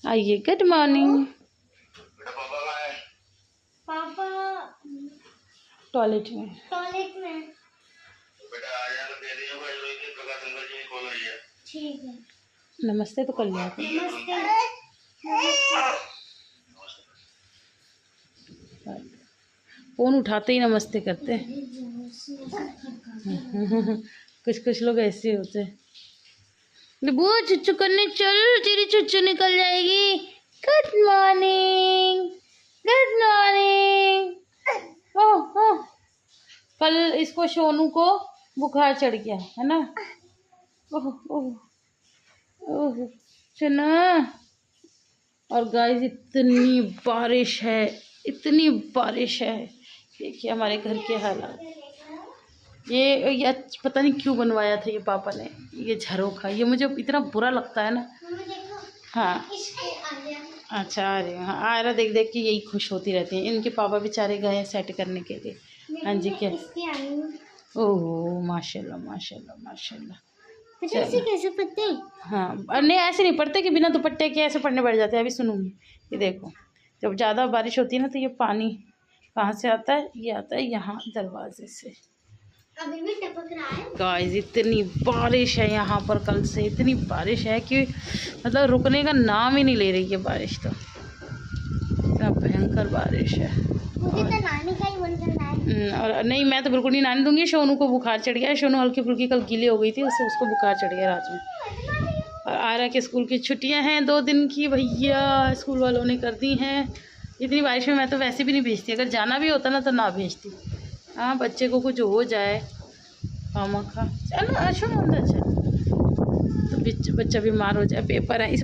आइए, good morning. पापा toilet में। बेटा आ जाना, दे दिया प्रकाश अंकल जी कॉल आई है। ठीक है। नमस्ते तो कर लिया करो। फोन उठाते ही नमस्ते करते हैं। कुछ कुछ लोग ऐसे होते हैं। लिबू चुच्चू करने चल, तेरी चुच्चू निकल जाएगी। Good morning, good morning. Oh oh, कल इसको सोनू को बुखार चढ़ गया है ना। ओह ओह ओह चना। और गाइस इतनी बारिश है, इतनी बारिश है। देखिए हमारे घर के हालात। ये पता नहीं क्यों बनवाया था ये पापा ने, ये झरोखा। ये मुझे इतना बुरा लगता है ना। हाँ अच्छा, अरे हाँ, आयरा देख देख के यही खुश होती रहती हैं। इनके पापा बेचारे गए हैं सेट करने के लिए। हाँ जी, क्या? ओह माशाल्लाह माशाल्लाह माशाल्लाह। ऐसे कैसे पढ़ते? हाँ, नहीं ऐसे नहीं पढ़ते कि बिना दुपट्टे के ऐसे पढ़ने बैठ जाते हैं। अभी सुनूंगी, ये देखो जब ज़्यादा बारिश होती है ना तो ये पानी कहाँ से आता है? ये आता है यहाँ दरवाजे से। अभी भी टपक रहा है गाइस इतनी बारिश है यहाँ पर, कल से इतनी बारिश है कि मतलब रुकने का नाम ही नहीं ले रही है बारिश। तो इतना भयंकर बारिश है। मुझे तो नानी का ही मन कर रहा है। और नहीं, मैं तो बिल्कुल नहीं नहाने दूंगी। सोनू को बुखार चढ़ गया है। सोनू हल्की फुल्की कल गीली हो गई थी, उससे उसको बुखार चढ़ गया रात में। और आयरा के स्कूल की छुट्टियां हैं 2 दिन की भैया, स्कूल वालों ने कर दी हैं। इतनी बारिश में मैं तो वैसे भी नहीं भेजती। अगर जाना भी होता ना तो ना भेजती। हाँ, बच्चे को कुछ हो जाए खामा खा। चलो अच्छा अंदर चल, तो बच्चा बीमार हो जाए, पेपर है इस,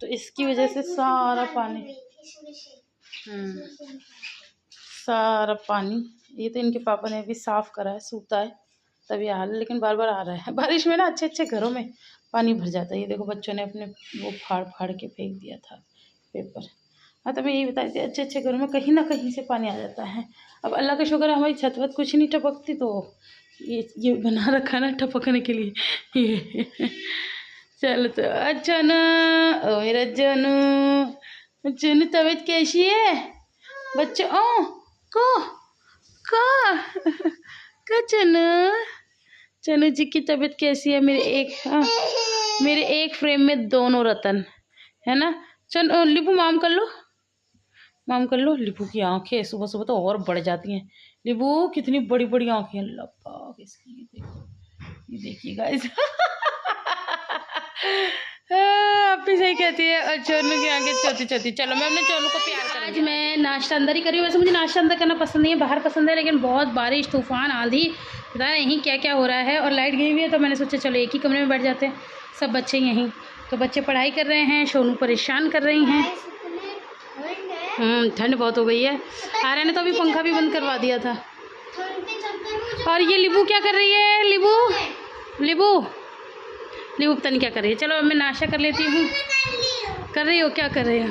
तो इसकी वजह से सारा पानी सारा पानी। ये तो इनके पापा ने भी साफ़ करा है, सूता है तभी हाल, लेकिन बार बार आ रहा है। बारिश में ना अच्छे अच्छे घरों में पानी भर जाता है। ये देखो बच्चों ने अपने वो फाड़ फाड़ के फेंक दिया था पेपर। हाँ, तो मैं यही बता रही थी, अच्छे अच्छे घरों में कहीं ना कहीं से पानी आ जाता है। अब अल्लाह का शुक्र है हमारी छत वत कुछ नहीं टपकती, तो ये बना रखा ना टपकने के लिए ये। चलो तो अच्छा ना, ओ मेरा जनू, जनू तबीयत कैसी है बच्चों? ओ को का चनू, चनू जी की तबीयत कैसी है? मेरे एक फ्रेम में दोनों रतन है ना। चल लिपू माम कर लो, माम कर लो। लिपू की आंखें सुबह सुबह तो और बढ़ जाती हैं। लिपू कितनी बड़ी बड़ी आंखें हैं, लपा इसकी। ये देखो, ये देखिए गाइस। आप भी सही कहती है। और चोनू की आंखें छोटी छोटी। चलो मैं अपने चोनू को प्यार करूँ। आज मैं नाश्ता अंदर ही कर रही हूँ। वैसे मुझे नाश्ता अंदर करना पसंद नहीं है, बाहर पसंद है, लेकिन बहुत बारिश तूफान आंधी पता नहीं क्या क्या हो रहा है। और लाइट गई हुई है तो मैंने सोचा चलो एक ही कमरे में बैठ जाते हैं, सब बच्चे यहीं। तो बच्चे पढ़ाई कर रहे हैं, सोनू परेशान कर रही हैं। ठंड बहुत हो गई है। आर्या ने तो अभी पंखा भी बंद करवा दिया था। और ये लिबू क्या कर रही है? लिबू लिबू लिबू पता नहीं क्या कर रही है। चलो अब मैं नाश्ता कर लेती हूँ। कर रही हो? क्या कर रही हो?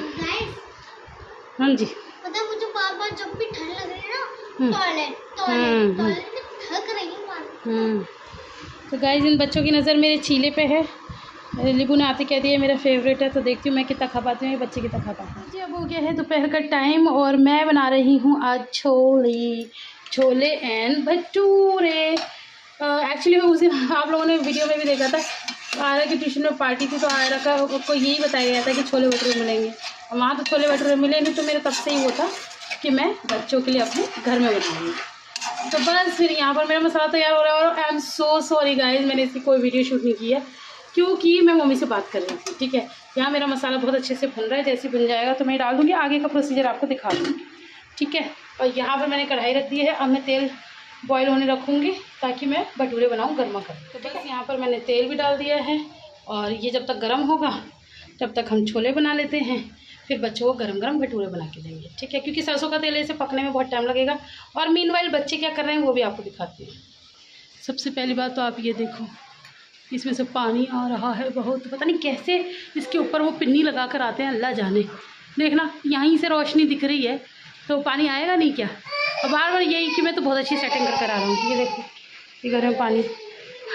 हाँ जी, पता मुझे बार-बार जब भी ठंड लग रही है ना, टॉयलेट थक रही हूँ। तो गाइस इन बच्चों की नज़र मेरे चीले पे है। लिबू ने आते कह दिया मेरा फेवरेट है, तो देखती हूँ मैं कितना खा पाती हूँ, ये बच्चे कितना खा पाते हैं। जी अब हो गया है दोपहर का टाइम और मैं बना रही हूँ आज छोले एंड भटूरे। एक्चुअली मैं उस दिन आप लोगों ने वीडियो में भी देखा था, आयरा की ट्यूशन में पार्टी थी, तो आयरा को यही बताया गया था कि छोले भटूरे मिलेंगे। और वहाँ तो छोले भटूरे मिले नहीं, तो मेरा तब से ही वो था कि मैं बच्चों के लिए अपने घर में बनाऊँगी। तो बस फिर यहाँ पर मेरा मसाला तैयार हो रहा है। और I am so sorry guys, मैंने इसकी कोई वीडियो शूट नहीं की है क्योंकि मैं मम्मी से बात कर रही थी। ठीक है, यहाँ मेरा मसाला बहुत अच्छे से भुन रहा है, जैसे बन जाएगा तो मैं डाल दूँगी, आगे का प्रोसीजर आपको दिखा दूँगी। ठीक है, और यहाँ पर मैंने कढ़ाई रख दी है। अब मैं तेल बॉयल होने रखूँगी ताकि मैं भटूरे बनाऊँ गर्मा गर्म। तो बस यहाँ पर मैंने तेल भी डाल दिया है और ये जब तक गर्म होगा तब तक हम छोले बना लेते हैं, फिर बच्चों को गरम गरम भटूरे बना के देंगे। ठीक है, क्योंकि सरसों का तेल ऐसे पकने में बहुत टाइम लगेगा। और मीनवाइल बच्चे क्या कर रहे हैं वो भी आपको दिखाती हूँ। सबसे पहली बात तो आप ये देखो, इसमें से पानी आ रहा है बहुत, पता नहीं कैसे इसके ऊपर वो पिन्नी लगा कर आते हैं, अल्लाह जाने। देखना यहीं से रोशनी दिख रही है तो पानी आएगा नहीं क्या? और बार बार यही कि मैं तो बहुत अच्छी सेटिंग कर कर आ रहा हूँ। ये देखो ये घर में पानी,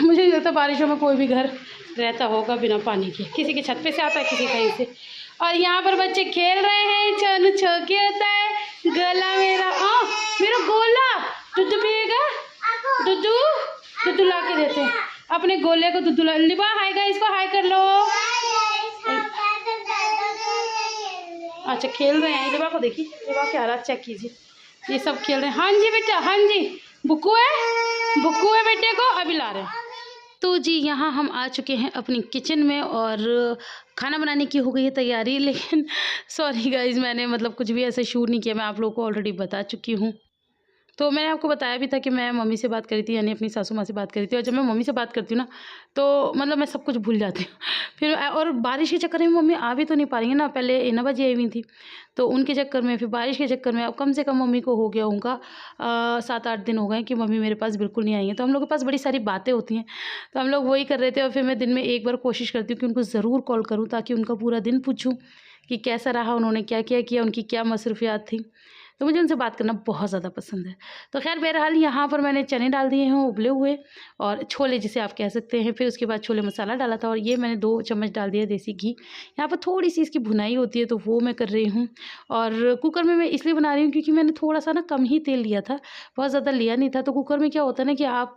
मुझे नहीं लगता बारिशों में कोई भी घर रहता होगा बिना पानी के। किसी के छत पे से आता है, किसी कहीं से। और यहाँ पर बच्चे खेल रहे हैं। चनु छोके होता है, गला मेरा मेरा गोला। दुद्धू पिएगा? दुद्धू ला के देते हैं अपने गोले को। दुद्धू लिबा हाय गाइस को हाय कर लो। अच्छा खेल रहे हैं, लिबा को देखिए, लिबा के हालात चेक कीजिए, ये सब खेल रहे हैं। हाँ जी बेटा, हाँ जी, बुक्कू है बेटे को अभी ला रहे हैं। तो जी यहाँ हम आ चुके हैं अपनी किचन में और खाना बनाने की हो गई है तैयारी। लेकिन सॉरी गाइज, मैंने मतलब कुछ भी ऐसा शूट नहीं किया, मैं आप लोगों को ऑलरेडी बता चुकी हूँ। तो मैंने आपको बताया भी था कि मैं मम्मी से बात करी थी, यानी अपनी सासू माँ से बात करी थी। और जब मैं मम्मी से बात करती हूँ ना तो मतलब मैं सब कुछ भूल जाती हूँ फिर। और बारिश के चक्कर में मम्मी आ भी तो नहीं पा रही है ना, पहले इना बजे आई हुई थी, तो उनके चक्कर में, फिर बारिश के चक्कर में अब कम से कम मम्मी को हो गया होगा 7-8 दिन हो गए कि मम्मी मेरे पास बिल्कुल नहीं आई है। तो हम लोग के पास बड़ी सारी बातें होती हैं, तो हम लोग वही कर रहे थे। और फिर मैं दिन में एक बार कोशिश करती हूँ कि उनको ज़रूर कॉल करूँ, ताकि उनका पूरा दिन पूछूँ कि कैसा रहा, उन्होंने क्या क्या किया, उनकी क्या मसरूफियात थी। तो मुझे उनसे बात करना बहुत ज़्यादा पसंद है। तो खैर बहरहाल यहाँ पर मैंने चने डाल दिए हैं उबले हुए, और छोले जिसे आप कह सकते हैं। फिर उसके बाद छोले मसाला डाला था, और ये मैंने 2 चम्मच डाल दिया देसी घी। यहाँ पर थोड़ी सी इसकी भुनाई होती है, तो वो मैं कर रही हूँ। और कुकर में मैं इसलिए बना रही हूँ क्योंकि मैंने थोड़ा सा ना कम ही तेल लिया था, बहुत ज़्यादा लिया नहीं था। तो कुकर में क्या होता है ना कि आप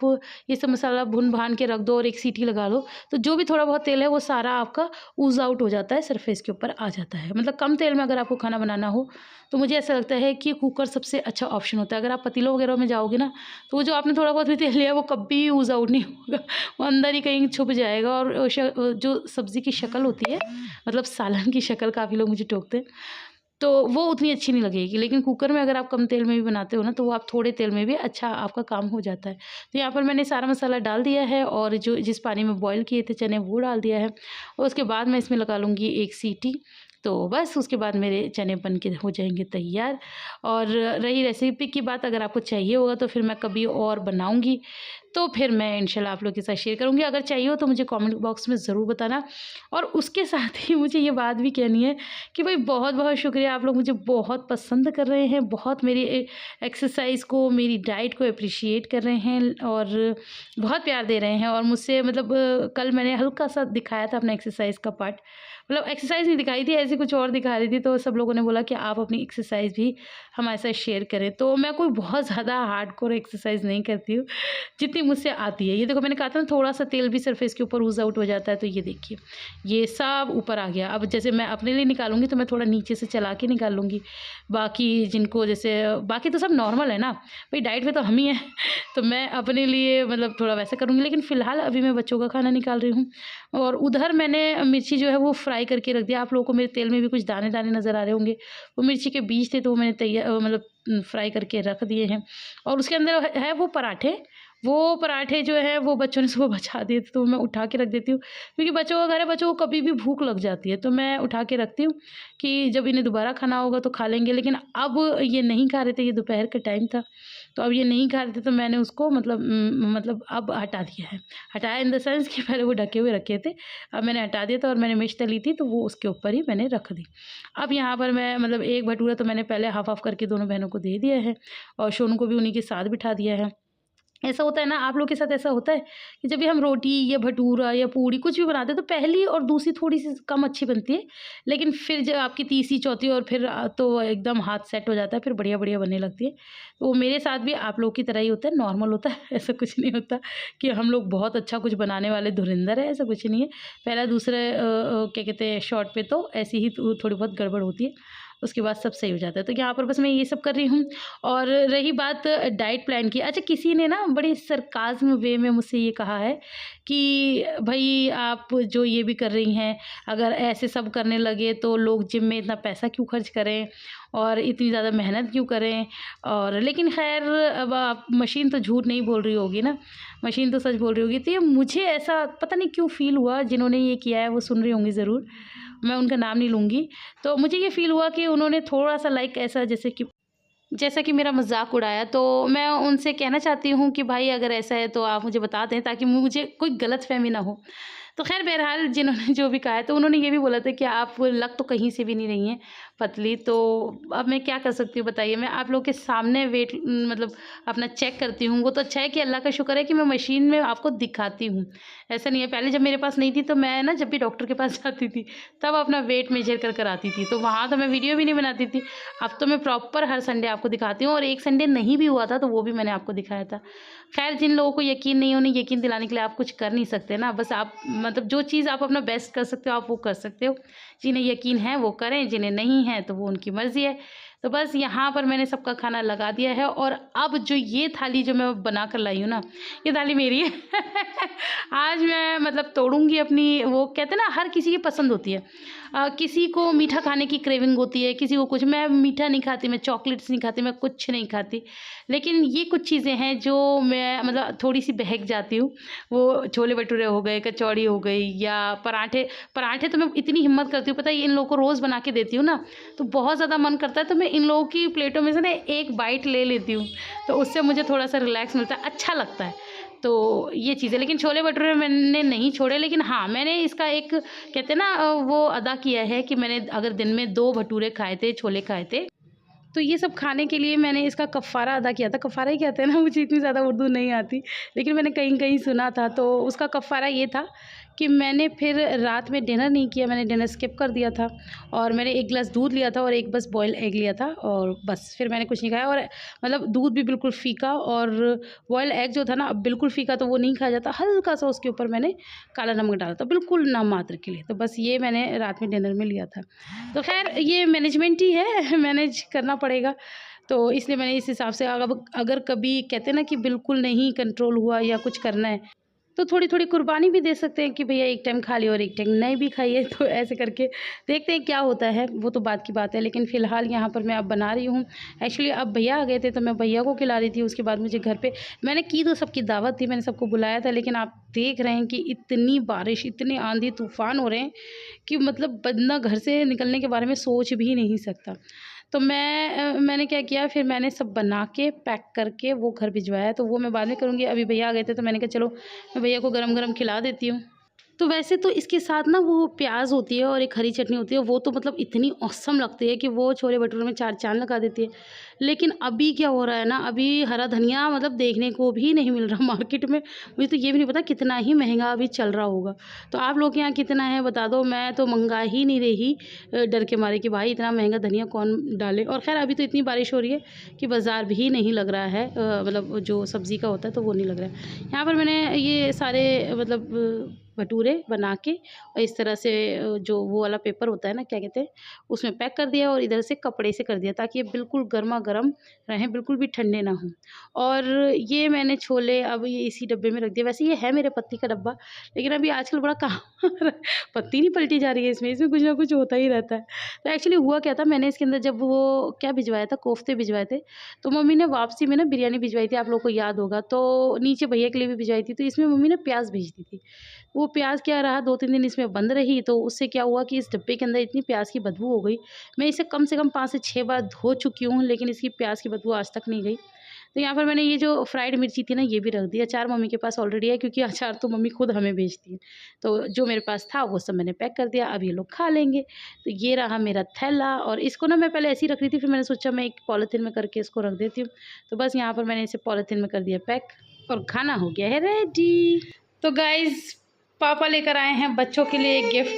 ये सब मसाला भुन भान के रख दो और एक सीटी लगा लो, तो जो भी थोड़ा बहुत तेल है वो सारा आपका ऊज आउट हो जाता है, सरफेस के ऊपर आ जाता है। मतलब कम तेल में अगर आपको खाना बनाना हो तो मुझे ऐसा लगता है कि कुकर सबसे अच्छा ऑप्शन होता है। अगर आप पतीलों वगैरह में जाओगे ना, तो वो जो आपने थोड़ा बहुत भी तेल लिया वो कभी यूज़ आउट नहीं होगा, वो अंदर ही कहीं छुप जाएगा। और जो सब्ज़ी की शक्ल होती है, मतलब सालन की शक्ल, काफ़ी लोग मुझे टोकते हैं, तो वो उतनी अच्छी नहीं लगेगी। लेकिन कुकर में अगर आप कम तेल में भी बनाते हो ना, तो वो आप थोड़े तेल में भी अच्छा आपका काम हो जाता है। तो यहाँ पर मैंने सारा मसाला डाल दिया है, और जो जिस पानी में बॉईल किए थे चने वो डाल दिया है। और उसके बाद मैं इसमें लगा लूँगी 1 सीटी, तो बस उसके बाद मेरे चने बन के हो जाएंगे तैयार। और रही रेसिपी की बात, अगर आपको चाहिए होगा तो फिर मैं कभी और बनाऊंगी, तो फिर मैं इंशाल्लाह आप लोगों के साथ शेयर करूंगी। अगर चाहिए हो तो मुझे कमेंट बॉक्स में ज़रूर बताना। और उसके साथ ही मुझे ये बात भी कहनी है कि भाई बहुत बहुत शुक्रिया, आप लोग मुझे बहुत पसंद कर रहे हैं, बहुत मेरी एक्सरसाइज को, मेरी डाइट को अप्रिशिएट कर रहे हैं, और बहुत प्यार दे रहे हैं। और मुझसे मतलब कल मैंने हल्का सा दिखाया था अपना एक्सरसाइज का पार्ट, मतलब एक्सरसाइज नहीं दिखाई थी, ऐसे कुछ और दिखा रही थी। तो सब लोगों ने बोला कि आप अपनी एक्सरसाइज भी हमारे साथ शेयर करें। तो मैं कोई बहुत ज़्यादा हार्डकोर एक्सरसाइज नहीं करती हूँ, जितनी मुझसे आती है। ये देखो, मैंने कहा था ना थोड़ा सा तेल भी सरफेस के ऊपर ऊज आउट हो जाता है, तो ये देखिए ये सब ऊपर आ गया। अब जैसे मैं अपने लिए निकालूंगी तो मैं थोड़ा नीचे से चला के निकाल लूँगी। बाकी जिनको जैसे, बाकी तो सब नॉर्मल है ना भाई, डाइट में तो हम ही हैं तो मैं अपने लिए मतलब थोड़ा वैसा करूँगी। लेकिन फ़िलहाल अभी मैं बच्चों का खाना निकाल रही हूँ। और उधर मैंने मिर्ची जो है वो फ्राई करके रख दिया। आप लोगों को मेरे तेल में भी कुछ दाने दाने नज़र आ रहे होंगे, वो मिर्ची के बीज थे, तो वो मैंने तैयार मतलब फ्राई करके रख दिए हैं। और उसके अंदर है वो पराठे जो है वो बच्चों ने सुबह बचा दिए थे, तो मैं उठा के रख देती हूँ, क्योंकि बच्चों का घर है, बच्चों को कभी भी भूख लग जाती है, तो मैं उठा के रखती हूँ कि जब इन्हें दोबारा खाना होगा तो खा लेंगे। लेकिन अब ये नहीं खा रहे थे, ये दोपहर का टाइम था, तो अब ये नहीं खा रहे थे, तो मैंने उसको मतलब अब हटा दिया है। हटाया इन द सेंस कि पहले वो ढके हुए रखे थे, अब मैंने हटा दिया था। और मैंने मिर्च तली थी तो वो उसके ऊपर ही मैंने रख दी। अब यहाँ पर मैं मतलब एक भटूरा तो मैंने पहले हाफ हाफ करके दोनों बहनों को दे दिया है, और सोनू को भी उन्हीं के साथ बिठा दिया है। ऐसा होता है ना, आप लोग के साथ ऐसा होता है कि जब भी हम रोटी या भटूरा या पूड़ी कुछ भी बनाते हैं, तो पहली और दूसरी थोड़ी सी कम अच्छी बनती है, लेकिन फिर जब आपकी तीसरी चौथी और फिर तो एकदम हाथ सेट हो जाता है, फिर बढ़िया बढ़िया बनने लगती है। तो मेरे साथ भी आप लोग की तरह ही होता है, नॉर्मल होता है, ऐसा कुछ नहीं होता कि हम लोग बहुत अच्छा कुछ बनाने वाले धुरंधर है, ऐसा कुछ नहीं है। पहला दूसरा क्या कहते हैं शॉर्ट पे तो ऐसी ही थोड़ी बहुत गड़बड़ होती है, उसके बाद सब सही हो जाता है। तो यहाँ पर बस मैं ये सब कर रही हूँ। और रही बात डाइट प्लान की, अच्छा किसी ने ना बड़े सरकाज़्म वे में मुझसे ये कहा है कि भाई आप जो ये भी कर रही हैं, अगर ऐसे सब करने लगे तो लोग जिम में इतना पैसा क्यों खर्च करें और इतनी ज़्यादा मेहनत क्यों करें। और लेकिन खैर अब आप मशीन तो झूठ नहीं बोल रही होगी ना, मशीन तो सच बोल रही होगी। तो ये मुझे ऐसा पता नहीं क्यों फ़ील हुआ, जिन्होंने ये किया है वो सुन रही होंगी ज़रूर, मैं उनका नाम नहीं लूँगी। तो मुझे ये फ़ील हुआ कि उन्होंने थोड़ा-सा लाइक ऐसा जैसा कि मेरा मज़ाक उड़ाया। तो मैं उनसे कहना चाहती हूँ कि भाई अगर ऐसा है तो आप मुझे बता दें, ताकि मुझे कोई गलतफ़हमी ना हो। तो खैर बहरहाल जिन्होंने जो भी कहा है तो उन्होंने ये भी बोला था कि आप लग तो कहीं से भी नहीं रही हैं पतली, तो अब मैं क्या कर सकती हूँ बताइए। मैं आप लोगों के सामने वेट मतलब अपना चेक करती हूँ। वो तो अच्छा है कि अल्लाह का शुक्र है कि मैं मशीन में आपको दिखाती हूँ। ऐसा नहीं है, पहले जब मेरे पास नहीं थी तो मैं ना जब भी डॉक्टर के पास जाती थी तब अपना वेट मेजर कर आती थी, तो वहाँ तो मैं वीडियो भी नहीं बनाती थी। अब तो मैं प्रॉपर हर संडे आपको दिखाती हूँ, और एक संडे नहीं भी हुआ था तो वो भी मैंने आपको दिखाया था। खैर जिन लोगों को यकीन नहीं, उन्हें यकीन दिलाने के लिए आप कुछ कर नहीं सकते ना। बस आप मतलब जो चीज़ आप अपना बेस्ट कर सकते हो आप वो कर सकते हो। जिन्हें यकीन है वो करें, जिन्हें नहीं है तो वो उनकी मर्ज़ी है। तो बस यहाँ पर मैंने सबका खाना लगा दिया है, और अब जो ये थाली जो मैं बना कर लाई हूँ ना, ये थाली मेरी है। आज मैं मतलब तोड़ूंगी अपनी, वो कहते हैं ना हर किसी की पसंद होती है। किसी को मीठा खाने की क्रेविंग होती है, किसी को कुछ। मैं मीठा नहीं खाती, मैं चॉकलेट्स नहीं खाती, मैं कुछ नहीं खाती, लेकिन ये कुछ चीज़ें हैं जो मैं मतलब थोड़ी सी बहक जाती हूँ। वो छोले भटूरे हो गए, कचौड़ी हो गई, या पराठे। पराठे तो मैं इतनी हिम्मत करती हूँ, पता है इन लोगों को रोज़ बना के देती हूँ ना, तो बहुत ज़्यादा मन करता है तो मैं इन लोगों की प्लेटों में से ना एक बाइट ले लेती हूँ, तो उससे मुझे थोड़ा सा रिलैक्स मिलता है, अच्छा लगता है। तो ये चीज़ें, लेकिन छोले भटूरे मैंने नहीं छोड़े, लेकिन हाँ मैंने इसका एक कहते हैं ना वो अदा किया है कि मैंने अगर दिन में 2 भटूरे खाए थे, छोले खाए थे, तो ये सब खाने के लिए मैंने इसका कफ़ारा अदा किया था। कफ़ारा ही कहते हैं ना, मुझे इतनी ज़्यादा उर्दू नहीं आती, लेकिन मैंने कहीं-कहीं सुना था। तो उसका कफ़ारा ये था कि मैंने फिर रात में डिनर नहीं किया, मैंने डिनर स्किप कर दिया था, और मैंने 1 गिलास दूध लिया था और एक बस बॉयल एग लिया था, और बस फिर मैंने कुछ नहीं खाया। और मतलब दूध भी बिल्कुल फ़ीका, और बॉयल एग जो था ना बिल्कुल फ़ीका, तो वो नहीं खाया जाता। हल्का-सा उसके ऊपर मैंने काला नमक डाला था, बिल्कुल नाम मात्र के लिए। तो बस ये मैंने रात में डिनर में लिया था। तो खैर ये मैनेजमेंट ही है, मैनेज करना पड़ेगा, तो इसलिए मैंने इस हिसाब से अगर कभी कहते हैं ना कि बिल्कुल नहीं कंट्रोल हुआ या कुछ करना है, तो थोड़ी-थोड़ी कुर्बानी भी दे सकते हैं कि भैया एक टाइम खा लिया और एक टाइम नहीं भी खाइए। तो ऐसे करके देखते हैं क्या होता है, वो तो बात की बात है। लेकिन फ़िलहाल यहाँ पर मैं अब बना रही हूँ। एक्चुअली अब भैया आ गए थे तो मैं भैया को खिला रही थी, उसके बाद मुझे घर पे मैंने की तो सबकी दावत थी, मैंने सबको बुलाया था, लेकिन आप देख रहे हैं कि इतनी बारिश, इतने आंधी तूफ़ान हो रहे हैं कि मतलब बंदा घर से निकलने के बारे में सोच भी नहीं सकता। तो मैंने क्या किया, फिर मैंने सब बना के पैक करके वो घर भिजवाया, तो वो मैं बाद में करूँगी। अभी भैया आ गए थे तो मैंने कहा चलो मैं भैया को गरम-गरम खिला देती हूँ। तो वैसे तो इसके साथ ना वो प्याज़ होती है और एक हरी चटनी होती है, वो तो मतलब इतनी ऑसम लगती है कि वो छोले भटूरे में 4 चाँद लगा देती है। लेकिन अभी क्या हो रहा है ना, अभी हरा धनिया मतलब देखने को भी नहीं मिल रहा मार्केट में। मुझे तो ये भी नहीं पता कितना ही महँगा अभी चल रहा होगा। तो आप लोग के यहाँ कितना है बता दो, मैं तो मँगा ही नहीं रही डर के मारे कि भाई इतना महँगा धनिया कौन डाले। और ख़ैर अभी तो इतनी बारिश हो रही है कि बाज़ार भी नहीं लग रहा है, मतलब जो सब्ज़ी का होता है तो वो नहीं लग रहा है। यहाँ पर मैंने ये सारे मतलब भटूरे बना के और इस तरह से जो वो वाला पेपर होता है ना क्या कहते हैं, उसमें पैक कर दिया और इधर से कपड़े से कर दिया ताकि ये बिल्कुल गर्मा-गर्म रहें, बिल्कुल भी ठंडे ना हों। और ये मैंने छोले अब ये इसी डब्बे में रख दिया। वैसे ये है मेरे पत्ती का डब्बा, लेकिन अभी आजकल बड़ा काम पत्ती नहीं पलटी जा रही है इसमें कुछ ना कुछ होता ही रहता है। तो एक्चुअली हुआ क्या था, मैंने इसके अंदर जब वो क्या भिजवाया था, कोफ्ते भिजवाए थे, तो मम्मी ने वापसी में ना बिरयानी भिजवाई थी, आप लोगों को याद होगा। तो नीचे भैया के लिए भी भिजवाई थी, तो इसमें मम्मी ने प्याज़ भेज दी थी। वो प्याज़ क्या रहा 2-3 दिन इसमें बंद रही, तो उससे क्या हुआ कि इस डब्बे के अंदर इतनी प्याज़ की बदबू हो गई। मैं इसे कम से कम 5 से 6 बार धो चुकी हूँ, लेकिन इसकी प्याज़ की बदबू आज तक नहीं गई। तो यहाँ पर मैंने ये जो फ्राइड मिर्ची थी ना ये भी रख दी। अचार मम्मी के पास ऑलरेडी है, क्योंकि अचार तो मम्मी खुद हमें भेजती है। तो जो मेरे पास था वो सब मैंने पैक कर दिया, अब ये लोग खा लेंगे। तो ये रहा मेरा थैला, और इसको ना मैं पहले ऐसे ही रख रही थी, फिर मैंने सोचा मैं एक पॉलीथीन में करके इसको रख देती हूँ। तो बस यहाँ पर मैंने इसे पॉलीथीन में कर दिया पैक, और खाना हो गया है रेडी। तो गाइज़ पापा लेकर आए हैं बच्चों के लिए एक गिफ्ट।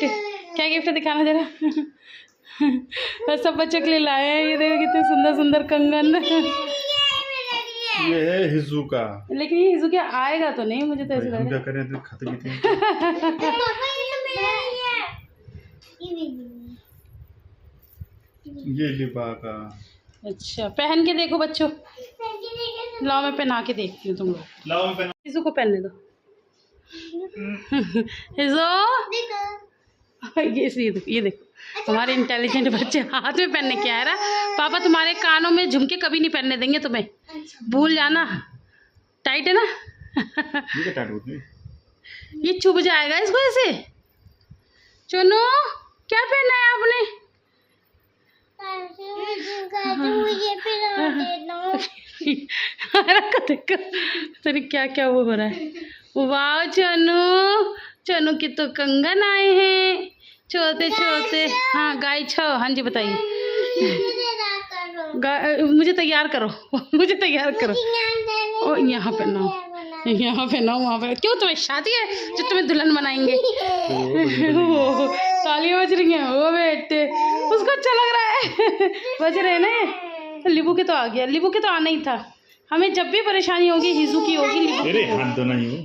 क्या गिफ्ट है दिखाना जरा। सब बच्चों के लिए लाए हैं, ये देखो कितने सुंदर सुंदर कंगन। ये है हिजू का, लेकिन ये हिजू क्या आएगा तो नहीं, मुझे तो ऐसा लग हम रहा क्या करें तो खाते पीते हैं। ये लिबा का। अच्छा पहन के देखो बच्चों, लाओ मैं पहना के देखती हूँ, तुम लोग लाओ हम पहना। हिजू को पहनने दो। हिजू ये देखो हमारे इंटेलिजेंट बच्चे हाथ में पहनने क्या है रहा। पापा तुम्हारे कानों में झुमके कभी नहीं पहनने देंगे तुम्हें, भूल जाना। टाइट है ना। ये टाइट होती है, ये चुभ जाएगा इसको ऐसे। चुनो क्या पहना है आपने। देखो क्या क्या वो हो रहा है। वाह चनू, चनू के तो कंगन आए हैं छोटे छोटे। हाँ गाय छो। हाँ जी बताइए। मुझे तैयार करो मुझे तैयार करो। ओ यहाँ पे ना, यहाँ पे ना, वहाँ पे। क्यों तुम्हें शादी है जो तुम्हें दुल्हन बनाएंगे? तालियां बज रही हैं। ओ बेटे उसको अच्छा लग रहा है। बज रहे हैं ना ये। लिबू के तो आ गया, लिबू के तो आना ही था। हमें जब भी परेशानी होगी हिजू की होगी, तेरे हाथ तो नहीं हो।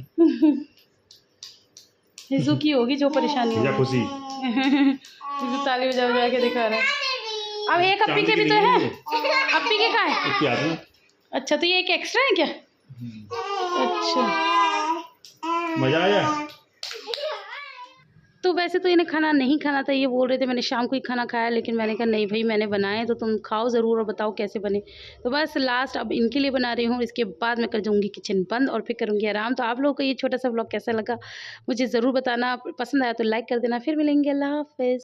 हिजू की होगी जो परेशानी होगी। या खुशी। हिजू ताली बजा बजा के दिखा रहा है। अब एक अप्पी के भी तो है। अप्पी के कहाँ है? इसकी आदत है। अच्छा तो ये एक एक्स्ट्रा है क्या? अच्छा मजा आया। तो वैसे तो इन्हें खाना नहीं खाना था, ये बोल रहे थे मैंने शाम को ही खाना खाया, लेकिन मैंने कहा नहीं भाई मैंने बनाए तो तुम खाओ ज़रूर और बताओ कैसे बने। तो बस लास्ट अब इनके लिए बना रही हूँ, इसके बाद मैं कर जाऊँगी किचन बंद और फिर करूँगी आराम। तो आप लोगों को ये छोटा सा व्लॉग कैसा लगा मुझे ज़रूर बताना, पसंद आया तो लाइक कर देना। फिर मिलेंगे, अल्लाह हाफ़िज़।